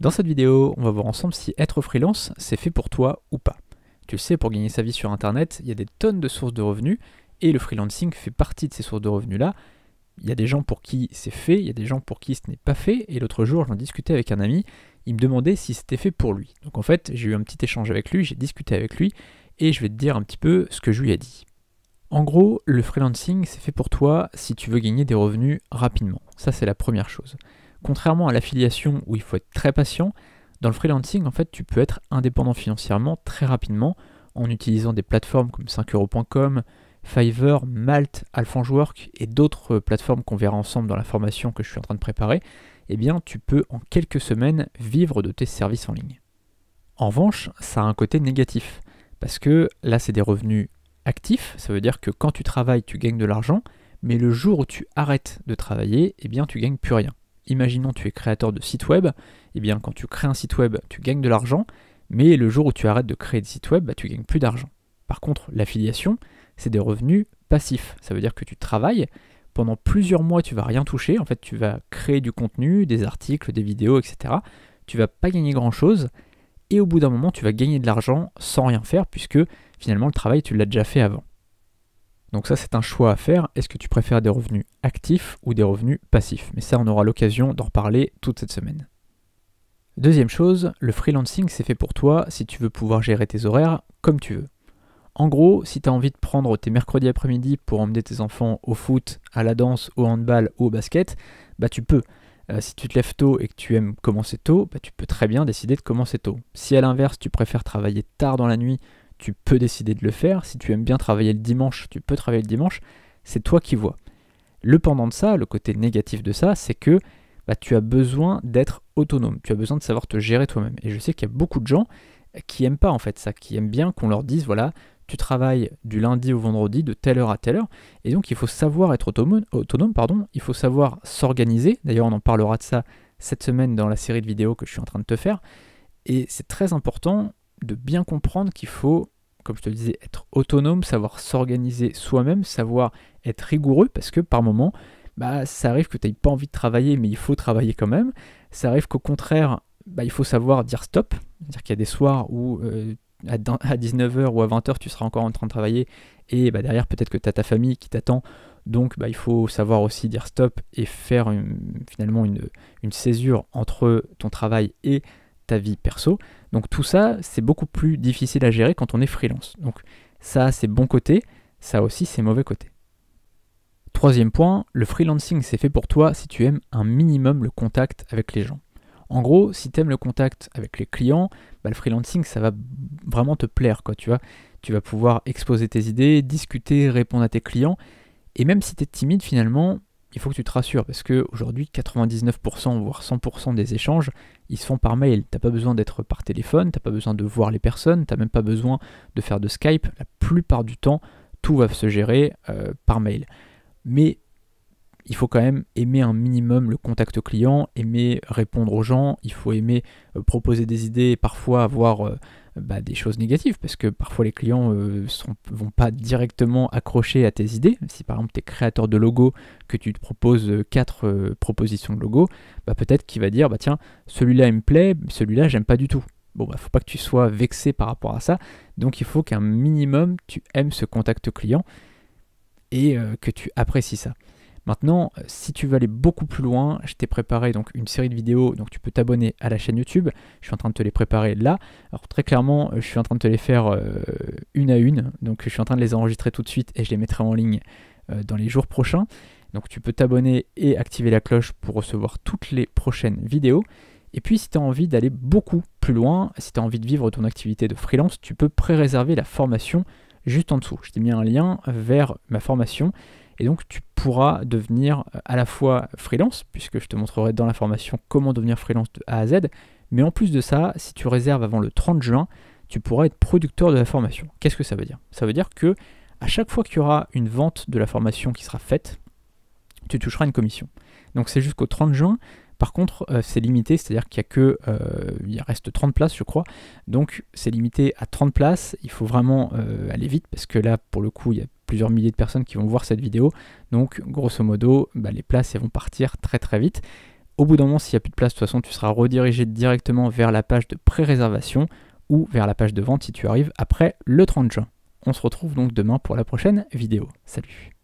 Dans cette vidéo, on va voir ensemble si être freelance, c'est fait pour toi ou pas. Tu le sais, pour gagner sa vie sur Internet, il y a des tonnes de sources de revenus, et le freelancing fait partie de ces sources de revenus-là. Il y a des gens pour qui c'est fait, il y a des gens pour qui ce n'est pas fait, et l'autre jour, j'en discutais avec un ami, il me demandait si c'était fait pour lui. Donc en fait, j'ai eu un petit échange avec lui, j'ai discuté avec lui, et je vais te dire un petit peu ce que je lui ai dit. En gros, le freelancing, c'est fait pour toi si tu veux gagner des revenus rapidement. Ça, c'est la première chose. Contrairement à l'affiliation où il faut être très patient, dans le freelancing, en fait, tu peux être indépendant financièrement très rapidement en utilisant des plateformes comme 5euros.com, Fiverr, Malt, Alphongework et d'autres plateformes qu'on verra ensemble dans la formation que je suis en train de préparer. Eh bien, tu peux en quelques semaines vivre de tes services en ligne. En revanche, ça a un côté négatif parce que là, c'est des revenus actifs. Ça veut dire que quand tu travailles, tu gagnes de l'argent, mais le jour où tu arrêtes de travailler, eh bien, tu gagnes plus rien. Imaginons tu es créateur de site web, eh bien quand tu crées un site web, tu gagnes de l'argent, mais le jour où tu arrêtes de créer des sites web, tu gagnes plus d'argent. Par contre, l'affiliation, c'est des revenus passifs. Ça veut dire que tu travailles, pendant plusieurs mois, tu vas rien toucher. En fait, tu vas créer du contenu, des articles, des vidéos, etc. Tu vas pas gagner grand-chose, et au bout d'un moment, tu vas gagner de l'argent sans rien faire, puisque finalement, le travail, tu l'as déjà fait avant. Donc ça, c'est un choix à faire. Est-ce que tu préfères des revenus actifs ou des revenus passifs? Mais ça, on aura l'occasion d'en reparler toute cette semaine. Deuxième chose, le freelancing, c'est fait pour toi si tu veux pouvoir gérer tes horaires comme tu veux. En gros, si tu as envie de prendre tes mercredis après-midi pour emmener tes enfants au foot, à la danse, au handball ou au basket, tu peux. Si tu te lèves tôt et que tu aimes commencer tôt, tu peux très bien décider de commencer tôt. Si à l'inverse, tu préfères travailler tard dans la nuit, tu peux décider de le faire. Si tu aimes bien travailler le dimanche, tu peux travailler le dimanche. C'est toi qui vois. Le pendant de ça, le côté négatif de ça, c'est que tu as besoin d'être autonome. Tu as besoin de savoir te gérer toi-même. Et je sais qu'il y a beaucoup de gens qui n'aiment pas en fait ça, qui aiment bien qu'on leur dise, voilà, tu travailles du lundi au vendredi de telle heure à telle heure. Et donc il faut savoir être autonome, il faut savoir s'organiser. D'ailleurs, on en parlera de ça cette semaine dans la série de vidéos que je suis en train de te faire. Et c'est très important de bien comprendre qu'il faut, comme je te le disais, être autonome, savoir s'organiser soi-même, savoir être rigoureux, parce que par moment, ça arrive que tu n'aies pas envie de travailler, mais il faut travailler quand même. Ça arrive qu'au contraire, il faut savoir dire stop, c'est-à-dire qu'il y a des soirs où à 19h ou à 20h, tu seras encore en train de travailler, et derrière, peut-être que tu as ta famille qui t'attend, donc il faut savoir aussi dire stop et faire finalement une césure entre ton travail et ta vie perso. Donc tout ça, c'est beaucoup plus difficile à gérer quand on est freelance. Donc ça, c'est bon côté, ça aussi, c'est mauvais côté. Troisième point, le freelancing, c'est fait pour toi si tu aimes un minimum le contact avec les gens. En gros, si tu aimes le contact avec les clients, le freelancing, ça va vraiment te plaire, quoi, tu vas pouvoir exposer tes idées, discuter, répondre à tes clients, et même si tu es timide, finalement, il faut que tu te rassures, parce qu'aujourd'hui, 99%, voire 100% des échanges, ils se font par mail. Tu n'as pas besoin d'être par téléphone, tu n'as pas besoin de voir les personnes, tu n'as même pas besoin de faire de Skype. La plupart du temps, tout va se gérer par mail. Mais il faut quand même aimer un minimum le contact client, aimer répondre aux gens, il faut aimer proposer des idées et parfois avoir des choses négatives, parce que parfois les clients vont pas directement accrocher à tes idées. Si par exemple tu es créateur de logo, que tu te proposes 4 propositions de logo, peut-être qu'il va dire tiens, celui-là il me plaît, celui-là j'aime pas du tout. Faut pas que tu sois vexé par rapport à ça, donc il faut qu'un minimum tu aimes ce contact client et que tu apprécies ça. Maintenant, si tu veux aller beaucoup plus loin, je t'ai préparé donc une série de vidéos, donc tu peux t'abonner à la chaîne YouTube. Je suis en train de te les préparer là. Alors très clairement, je suis en train de te les faire une à une, donc je suis en train de les enregistrer tout de suite et je les mettrai en ligne dans les jours prochains. Donc tu peux t'abonner et activer la cloche pour recevoir toutes les prochaines vidéos. Et puis si tu as envie d'aller beaucoup plus loin, si tu as envie de vivre ton activité de freelance, tu peux pré-réserver la formation juste en dessous. Je t'ai mis un lien vers ma formation. Et donc tu pourras devenir à la fois freelance, puisque je te montrerai dans la formation comment devenir freelance de A à Z, mais en plus de ça, si tu réserves avant le 30 juin, tu pourras être producteur de la formation. Qu'est-ce que ça veut dire? Ça veut dire que à chaque fois qu'il y aura une vente de la formation qui sera faite, tu toucheras une commission. Donc c'est jusqu'au 30 juin. Par contre, c'est limité, c'est-à-dire qu'il y a que, il reste 30 places, je crois. Donc, c'est limité à 30 places. Il faut vraiment aller vite parce que là, pour le coup, il y a plusieurs milliers de personnes qui vont voir cette vidéo. Donc, grosso modo, les places elles vont partir très très vite. Au bout d'un moment, s'il n'y a plus de place, de toute façon, tu seras redirigé directement vers la page de pré-réservation ou vers la page de vente si tu arrives après le 30 juin. On se retrouve donc demain pour la prochaine vidéo. Salut!